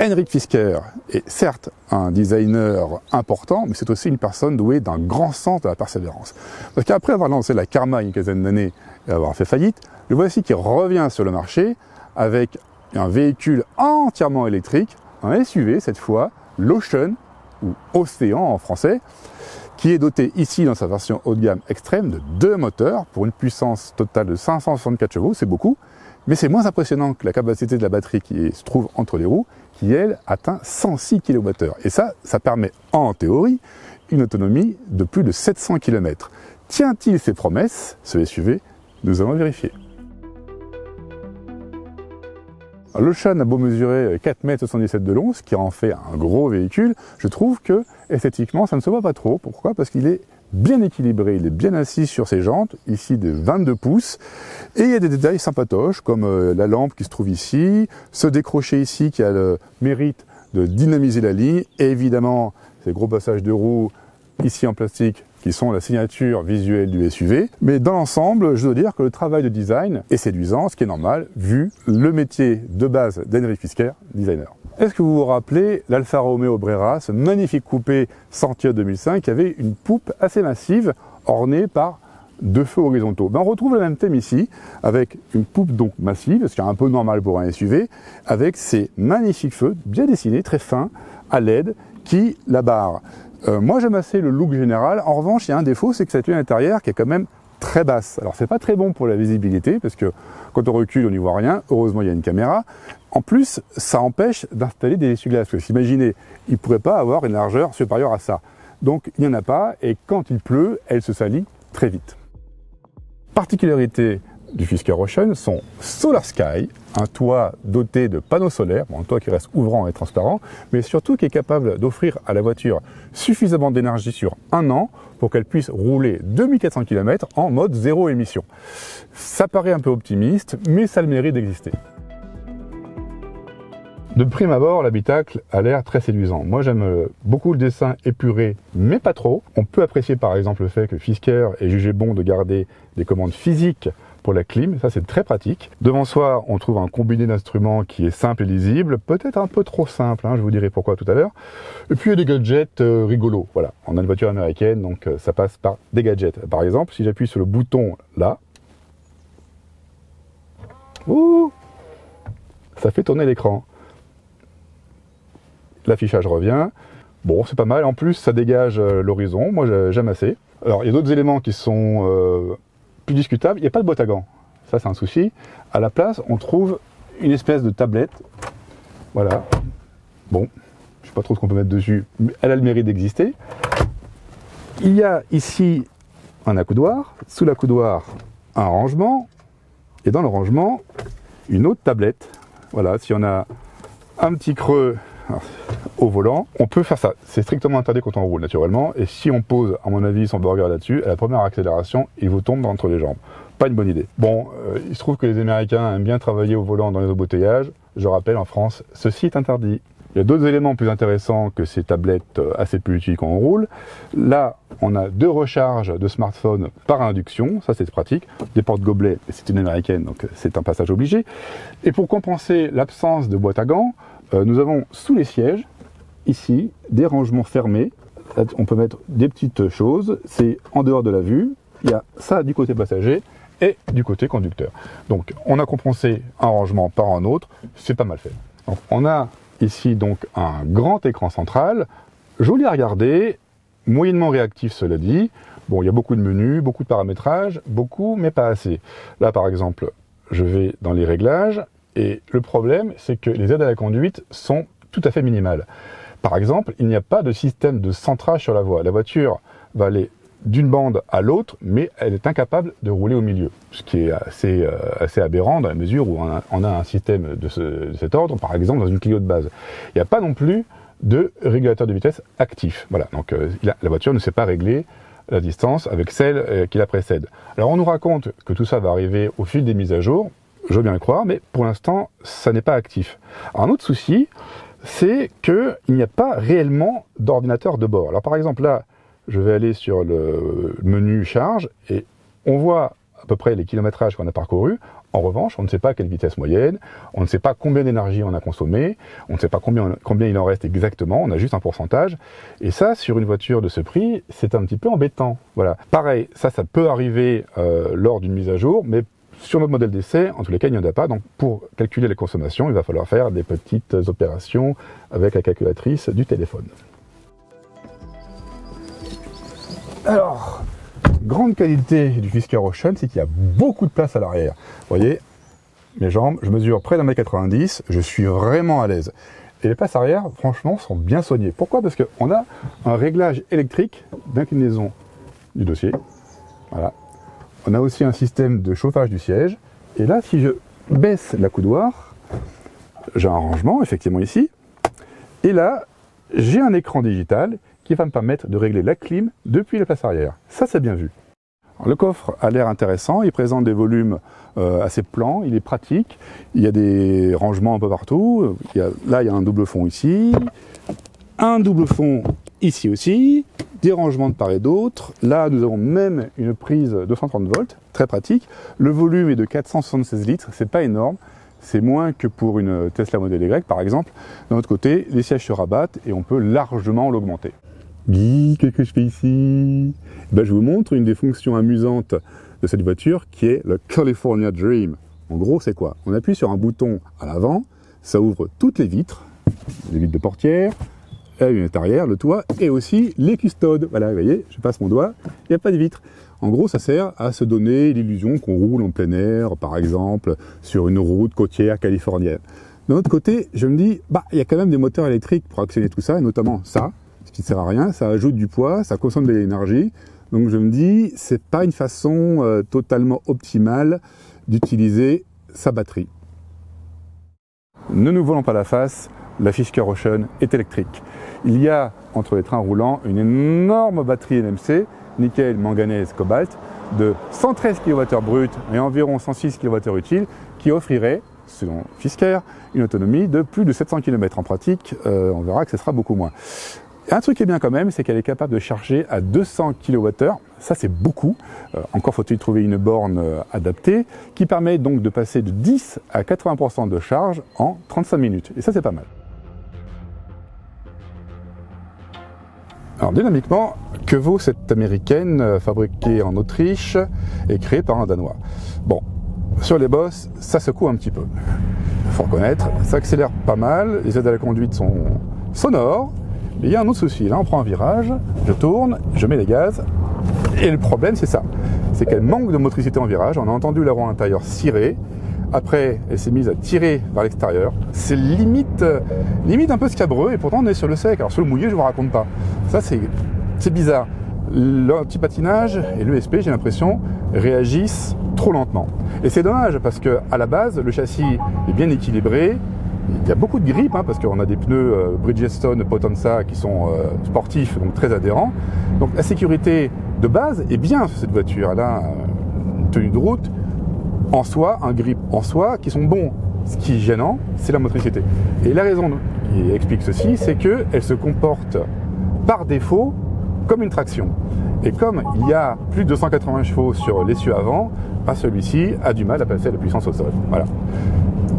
Henrik Fisker est certes un designer important, mais c'est aussi une personne douée d'un grand sens de la persévérance. Parce qu'après avoir lancé la Karma il y a une quinzaine d'années et avoir fait faillite, le voici qui revient sur le marché avec un véhicule entièrement électrique, un SUV cette fois, l'Ocean, ou Océan en français, qui est doté ici dans sa version haut de gamme extrême de 2 moteurs pour une puissance totale de 564 chevaux, c'est beaucoup, mais c'est moins impressionnant que la capacité de la batterie qui se trouve entre les roues, qui elle atteint 106 kWh. Et ça permet en théorie une autonomie de plus de 700 km. Tient-il ses promesses, ce SUV? Nous allons vérifier. L'Ocean a beau mesurer 4,77 m de long, ce qui en fait un gros véhicule, je trouve que esthétiquement ça ne se voit pas trop. Pourquoi? Parce qu'il est bien équilibré, il est bien assis sur ses jantes, ici de 22 pouces, et il y a des détails sympatoches comme la lampe qui se trouve ici, ce décroché ici qui a le mérite de dynamiser la ligne, et évidemment ces gros passages de roues ici en plastique qui sont la signature visuelle du SUV. Mais dans l'ensemble, je dois dire que le travail de design est séduisant, ce qui est normal, vu le métier de base d'Henrik Fisker, designer. Est-ce que vous vous rappelez l'Alfa Romeo Brera, ce magnifique coupé sorti en 2005, qui avait une poupe assez massive, ornée par 2 feux horizontaux? On retrouve le même thème ici, avec une poupe donc massive, ce qui est un peu normal pour un SUV, avec ces magnifiques feux bien dessinés, très fins, à LED, qui la barrent. Moi j'aime assez le look général. En revanche, il y a un défaut, c'est que cette lumière intérieure qui est quand même très basse. Alors c'est pas très bon pour la visibilité, parce que quand on recule, on n'y voit rien. Heureusement, il y a une caméra. En plus, ça empêche d'installer des essuie-glaces. Parce que imaginez, il ne pourrait pas avoir une largeur supérieure à ça. Donc il n'y en a pas, et quand il pleut, elle se salit très vite. Particularité du Fisker Ocean, son Solar Sky, un toit doté de panneaux solaires, un toit qui reste ouvrant et transparent, mais surtout qui est capable d'offrir à la voiture suffisamment d'énergie sur 1 an pour qu'elle puisse rouler 2400 km en mode zéro émission. Ça paraît un peu optimiste, mais ça a le mérite d'exister. De prime abord, l'habitacle a l'air très séduisant. Moi, j'aime beaucoup le dessin épuré, mais pas trop. On peut apprécier par exemple le fait que Fisker ait jugé bon de garder des commandes physiques pour la clim, ça c'est très pratique. Devant soi, on trouve un combiné d'instruments qui est simple et lisible, peut-être un peu trop simple, je vous dirai pourquoi tout à l'heure. Et puis il y a des gadgets rigolos, voilà. On a une voiture américaine, donc ça passe par des gadgets. Par exemple, si j'appuie sur le bouton là, ça fait tourner l'écran. L'affichage revient. Bon, c'est pas mal. En plus, ça dégage l'horizon. Moi, j'aime assez. Alors, il y a d'autres éléments qui sont plus discutables. Il n'y a pas de boîte à gants. Ça, c'est un souci. À la place, on trouve une espèce de tablette. Voilà. Bon, je ne sais pas trop ce qu'on peut mettre dessus, mais elle a le mérite d'exister. Il y a ici un accoudoir. Sous l'accoudoir, un rangement. Et dans le rangement, une autre tablette. Voilà, si on a un petit creux au volant, on peut faire ça. C'est strictement interdit quand on roule naturellement, et si on pose à mon avis son burger là-dessus, à la première accélération, il vous tombe entre les jambes. Pas une bonne idée. Bon, il se trouve que les Américains aiment bien travailler au volant dans les embouteillages. Je rappelle, en France, ceci est interdit. Il y a d'autres éléments plus intéressants que ces tablettes assez peu utiles quand on roule. Là, on a 2 recharges de smartphone par induction, ça c'est pratique. Des porte-gobelets, c'est une américaine, donc c'est un passage obligé. Et pour compenser l'absence de boîte à gants, nous avons sous les sièges, ici, des rangements fermés. Là, on peut mettre des petites choses, c'est en dehors de la vue. Il y a ça du côté passager et du côté conducteur. Donc on a compensé un rangement par un autre, c'est pas mal fait. Donc, on a ici donc un grand écran central, joli à regarder, moyennement réactif cela dit. Bon, il y a beaucoup de menus, beaucoup de paramétrages, beaucoup mais pas assez. Là par exemple, je vais dans les réglages, et le problème c'est que les aides à la conduite sont tout à fait minimales. Par exemple, il n'y a pas de système de centrage sur la voie. La voiture va aller d'une bande à l'autre, mais elle est incapable de rouler au milieu. Ce qui est assez aberrant dans la mesure où on a un système de cet ordre, par exemple dans une Clio de base. Il n'y a pas non plus de régulateur de vitesse actif. Voilà, donc la voiture ne sait pas régler la distance avec celle qui la précède. Alors on nous raconte que tout ça va arriver au fil des mises à jour, je veux bien le croire, mais pour l'instant, ça n'est pas actif. Alors, un autre souci, c'est qu'il n'y a pas réellement d'ordinateur de bord. Alors par exemple là, je vais aller sur le menu charge et on voit à peu près les kilométrages qu'on a parcourus. En revanche, on ne sait pas quelle vitesse moyenne, on ne sait pas combien d'énergie on a consommé, on ne sait pas combien il en reste exactement, on a juste un pourcentage. Et ça, sur une voiture de ce prix, c'est un petit peu embêtant. Voilà. Pareil, ça peut arriver lors d'une mise à jour, mais sur notre modèle d'essai, en tous les cas, il n'y en a pas. Donc pour calculer les consommations, il va falloir faire des petites opérations avec la calculatrice du téléphone. Alors, grande qualité du Fisker Ocean, c'est qu'il y a beaucoup de place à l'arrière. Vous voyez, mes jambes, je mesure près d'1,90 m, je suis vraiment à l'aise. Et les places arrière, franchement, sont bien soignées. Pourquoi? Parce qu'on a un réglage électrique d'inclinaison du dossier. Voilà. On a aussi un système de chauffage du siège. Et là, si je baisse la coudoir, j'ai un rangement, effectivement, ici. Et là, j'ai un écran digital qui va me permettre de régler la clim depuis la place arrière. Ça, c'est bien vu. Alors, le coffre a l'air intéressant, il présente des volumes assez plans, il est pratique, il y a des rangements un peu partout, là il y a un double fond ici, un double fond ici aussi, des rangements de part et d'autre, là nous avons même une prise de 230 volts, très pratique, le volume est de 476 litres, c'est pas énorme, c'est moins que pour une Tesla Model Y par exemple. D'un autre côté, les sièges se rabattent et on peut largement l'augmenter. Guy, qu'est-ce que je fais ici? Ben, je vous montre une des fonctions amusantes de cette voiture qui est le California Dream. En gros, c'est quoi? On appuie sur un bouton à l'avant, ça ouvre toutes les vitres de portière, la lunette arrière, le toit et aussi les custodes. Voilà, vous voyez, je passe mon doigt, il n'y a pas de vitres. En gros, ça sert à se donner l'illusion qu'on roule en plein air, par exemple, sur une route côtière californienne. D'un autre côté, je me dis, bah, il y a quand même des moteurs électriques pour actionner tout ça, et notamment ça, ce qui ne sert à rien, ça ajoute du poids, ça consomme de l'énergie. Donc je me dis, c'est pas une façon totalement optimale d'utiliser sa batterie. Ne nous voilons pas la face, la Fisker Ocean est électrique. Il y a entre les trains roulants une énorme batterie NMC, nickel, manganèse, cobalt, de 113 kWh brut et environ 106 kWh utile, qui offrirait, selon Fisker, une autonomie de plus de 700 km en pratique. On verra que ce sera beaucoup moins. Un truc qui est bien quand même, c'est qu'elle est capable de charger à 200 kWh, ça c'est beaucoup, encore faut-il trouver une borne adaptée, qui permet donc de passer de 10 à 80% de charge en 35 minutes, et ça c'est pas mal. Alors dynamiquement, que vaut cette américaine fabriquée en Autriche et créée par un Danois? Bon, sur les bosses, ça secoue un petit peu, faut reconnaître, ça accélère pas mal, les aides à la conduite sont sonores. Mais il y a un autre souci, là on prend un virage, je tourne, je mets les gaz, et le problème c'est ça, c'est qu'elle manque de motricité en virage, on a entendu la roue intérieure cirer, après elle s'est mise à tirer vers l'extérieur, c'est limite un peu scabreux, et pourtant on est sur le sec, alors sur le mouillé je vous raconte pas, ça c'est bizarre, le petit patinage et l'ESP j'ai l'impression réagissent trop lentement, et c'est dommage parce que à la base le châssis est bien équilibré. Il y a beaucoup de grippe, hein, parce qu'on a des pneus Bridgestone Potenza qui sont sportifs, donc très adhérents. Donc la sécurité de base est bien sur cette voiture. Elle a une tenue de route en soi, un grip en soi, qui sont bons. Ce qui est gênant, c'est la motricité. Et la raison qui explique ceci, c'est qu'elle se comporte par défaut comme une traction. Et comme il y a plus de 280 chevaux sur l'essieu avant, celui-ci a du mal à passer la puissance au sol. Voilà.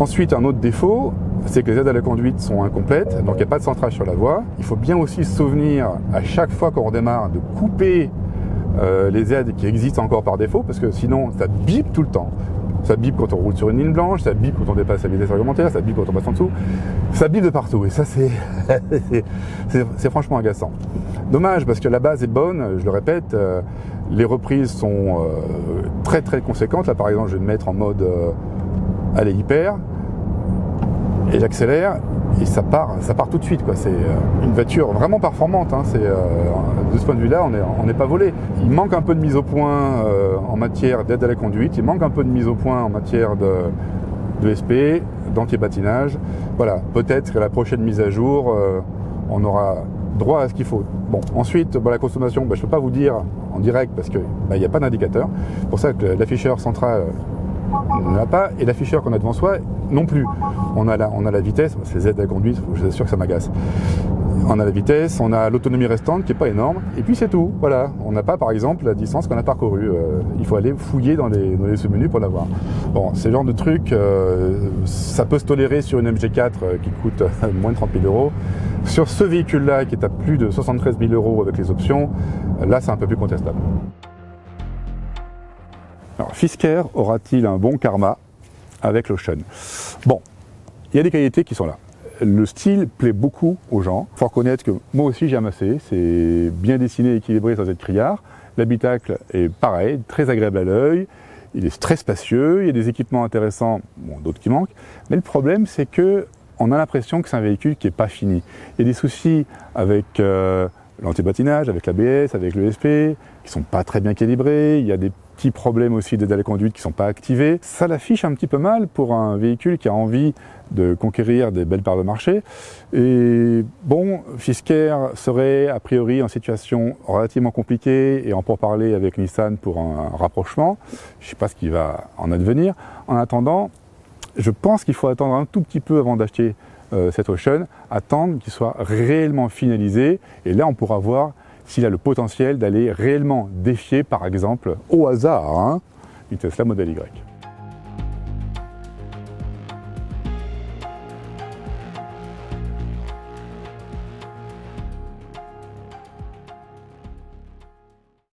Ensuite, un autre défaut, c'est que les aides à la conduite sont incomplètes, donc il n'y a pas de centrage sur la voie. Il faut bien aussi se souvenir, à chaque fois qu'on redémarre, de couper les aides qui existent encore par défaut, parce que sinon, ça bip tout le temps. Ça bip quand on roule sur une ligne blanche, ça bip quand on dépasse la vitesse réglementaire, ça bip quand on passe en dessous. Ça bip de partout, et ça, c'est franchement agaçant. Dommage, parce que la base est bonne, je le répète, les reprises sont très très conséquentes. Là, par exemple, je vais me mettre en mode aller hyper, et j'accélère et ça part tout de suite, quoi. C'est une voiture vraiment performante, hein. De ce point de vue là on n'est pas volé. Il manque un peu de mise au point en matière d'aide à la conduite, il manque un peu de mise au point en matière de SP, d'anti-patinage. Voilà, peut-être qu'à la prochaine mise à jour on aura droit à ce qu'il faut. Bon, ensuite la consommation, je ne peux pas vous dire en direct parce que il n'y a pas d'indicateur. C'est pour ça que l'afficheur central on n'en a pas, et l'afficheur qu'on a devant soi non plus. On a la vitesse, ces aides à la conduite, je suis sûr que ça m'agace. on a la vitesse, on a l'autonomie restante qui n'est pas énorme, et puis c'est tout. Voilà, on n'a pas par exemple la distance qu'on a parcourue. Il faut aller fouiller dans les sous-menus pour l'avoir. Bon, c'est le genre de truc, ça peut se tolérer sur une MG4 qui coûte moins de 30 000 euros. Sur ce véhicule-là qui est à plus de 73 000 euros avec les options, là c'est un peu plus contestable. Alors, Fisker aura-t-il un bon karma avec l'Ocean? Bon, il y a des qualités qui sont là. Le style plaît beaucoup aux gens. Il faut reconnaître que moi aussi j'ai amassé. C'est bien dessiné, équilibré sans être criard. L'habitacle est pareil, très agréable à l'œil. Il est très spacieux. Il y a des équipements intéressants, bon, d'autres qui manquent. Mais le problème, c'est que on a l'impression que c'est un véhicule qui n'est pas fini. Il y a des soucis avec l'anti-patinage, avec l'ABS, avec l'ESP, qui sont pas très bien calibrés. Il y a des petits problèmes aussi d'aide à la conduite qui sont pas activés. Ça l'affiche un petit peu mal pour un véhicule qui a envie de conquérir des belles parts de marché. Et bon, Fisker serait a priori en situation relativement compliquée et en pourparlers avec Nissan pour un rapprochement. Je ne sais pas ce qui va en advenir. En attendant, je pense qu'il faut attendre un tout petit peu avant d'acheter cet Ocean, attendre qu'il soit réellement finalisé, et là on pourra voir s'il a le potentiel d'aller réellement défier, par exemple, au hasard, une Tesla Model Y.